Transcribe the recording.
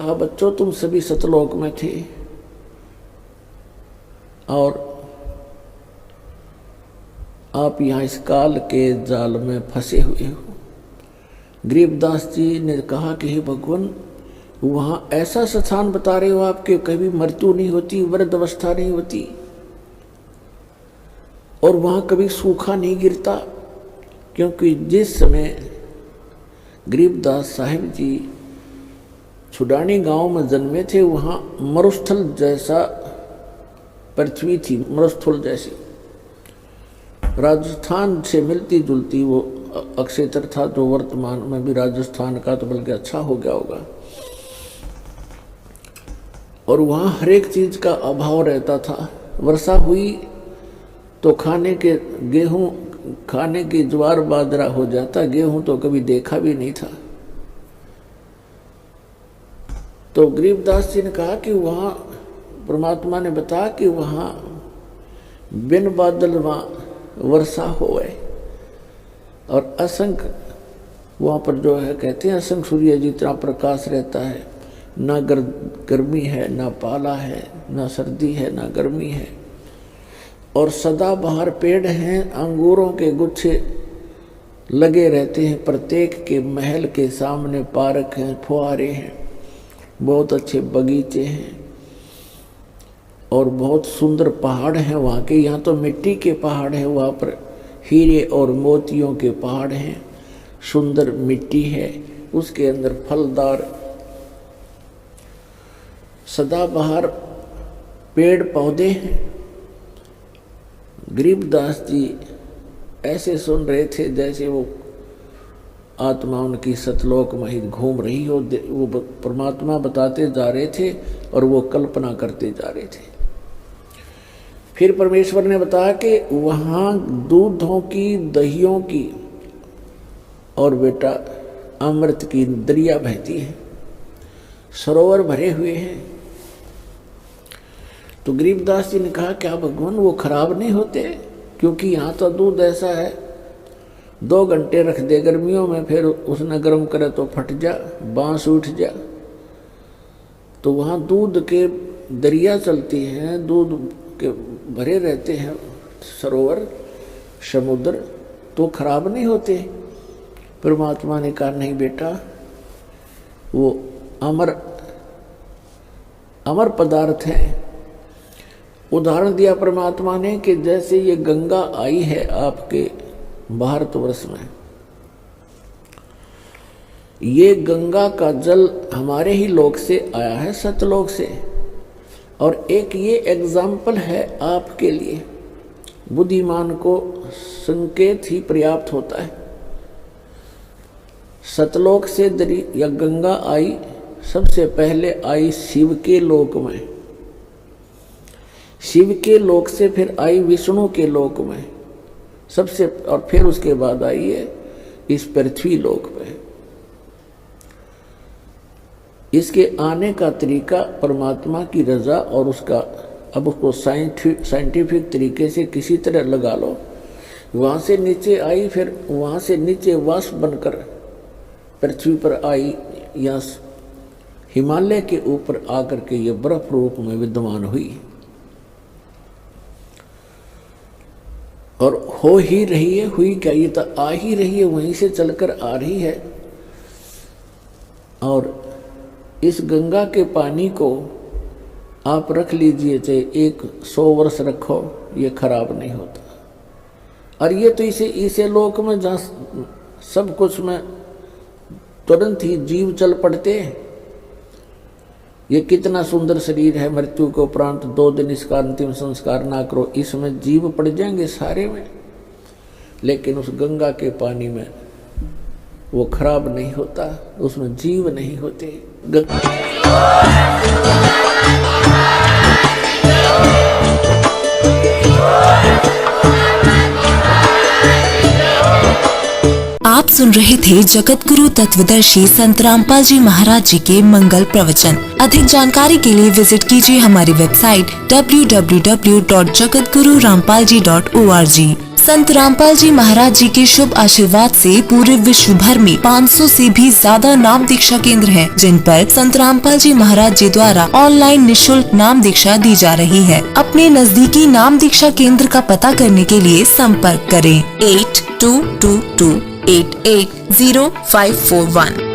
कहा, बच्चों तुम सभी सतलोक में थे और आप यहाँ इस काल के जाल में फंसे हुए हो। गरीबदास जी ने कहा कि हे भगवान, वहाँ ऐसा स्थान बता रहे हो आपके कभी मृत्यु नहीं होती, वृद्ध अवस्था नहीं होती और वहाँ कभी सूखा नहीं गिरता, क्योंकि जिस समय गरीबदास साहिब जी छुडानी गांव में जन्मे थे वहाँ मरुस्थल जैसा पृथ्वी थी, मरुस्थल जैसी। राजस्थान से मिलती जुलती वो अक्षेत्र था, जो वर्तमान में भी राजस्थान का तो बल्कि अच्छा हो गया होगा। और वहाँ हर एक चीज का अभाव रहता था। वर्षा हुई तो खाने के गेहूं, खाने की ज्वार बाजरा हो जाता, गेहूं तो कभी देखा भी नहीं था। तो गरीबदास जी ने कहा कि वहाँ परमात्मा ने बताया कि वहाँ बिन बादल वहाँ वर्षा होए और असंख्य वहाँ पर जो है कहते हैं असंख्य सूर्य जितना प्रकाश रहता है, ना गर्मी है, ना पाला है, ना सर्दी है, ना गर्मी है। और सदाबहार पेड़ हैं, अंगूरों के गुच्छे लगे रहते हैं, प्रत्येक के महल के सामने पार्क हैं, फुहारे हैं, बहुत अच्छे बगीचे हैं और बहुत सुंदर पहाड़ हैं वहाँ के। यहाँ तो मिट्टी के पहाड़ हैं, वहाँ पर हीरे और मोतियों के पहाड़ हैं, सुंदर मिट्टी है, उसके अंदर फलदार सदाबहार पेड़ पौधे हैं। गरीबदास जी ऐसे सुन रहे थे जैसे वो आत्मा उनकी सतलोक में ही घूम रही हो। वो परमात्मा बताते जा रहे थे और वो कल्पना करते जा रहे थे। फिर परमेश्वर ने बताया कि वहाँ दूधों की, दहियों की और बेटा अमृत की दरिया बहती है, सरोवर भरे हुए हैं। तो गरीबदास जी ने कहा, क्या भगवान वो खराब नहीं होते? क्योंकि यहाँ तो दूध ऐसा है 2 घंटे रख दे गर्मियों में, फिर उसने गर्म करे तो फट जा, बांस उठ जा। तो वहाँ दूध के दरिया चलती हैं, दूध के भरे रहते हैं सरोवर, समुद्र, तो खराब नहीं होते। परमात्मा ने कहा, नहीं बेटा, वो अमर पदार्थ है। उदाहरण दिया परमात्मा ने कि जैसे ये गंगा आई है आपके भारतवर्ष में, ये गंगा का जल हमारे ही लोक से आया है, सतलोक से। और एक ये एग्जाम्पल है आपके लिए, बुद्धिमान को संकेत ही पर्याप्त होता है। सतलोक से या गंगा आई, सबसे पहले आई शिव के लोक में, शिव के लोक से फिर आई विष्णु के लोक में सबसे, और फिर उसके बाद आई है इस पृथ्वी लोक पे। इसके आने का तरीका परमात्मा की रजा और उसका, अब उसको साइंटिफिक तरीके से किसी तरह लगा लो। वहाँ से नीचे आई, फिर वहाँ से नीचे वाष्प बनकर पृथ्वी पर आई, या हिमालय के ऊपर आकर के ये बर्फ रूप में विद्यमान हुई और हो ही रही है। हुई क्या, ये तो आ ही रही है, वहीं से चलकर आ रही है। और इस गंगा के पानी को आप रख लीजिए, चाहे 100 वर्ष रखो, ये खराब नहीं होता। और ये तो इसे लोक में जहाँ सब कुछ में तुरंत ही जीव चल पड़ते हैं। ये कितना सुंदर शरीर है, मृत्यु के उपरांत 2 दिन इसका अंतिम संस्कार ना करो, इसमें जीव पड़ जाएंगे सारे में। लेकिन उस गंगा के पानी में वो खराब नहीं होता, उसमें जीव नहीं होते। आप सुन रहे थे जगत गुरु तत्वदर्शी संत रामपाल जी महाराज जी के मंगल प्रवचन। अधिक जानकारी के लिए विजिट कीजिए हमारी वेबसाइट www.jagatgururampalji.org। संत रामपाल जी महाराज जी के शुभ आशीर्वाद से पूरे विश्व भर में 500 से भी ज्यादा नाम दीक्षा केंद्र हैं, जिन पर संत रामपाल जी महाराज जी द्वारा ऑनलाइन निशुल्क नाम दीक्षा दी जा रही है। अपने नजदीकी नाम दीक्षा केंद्र का पता करने के लिए संपर्क करें 8222880541।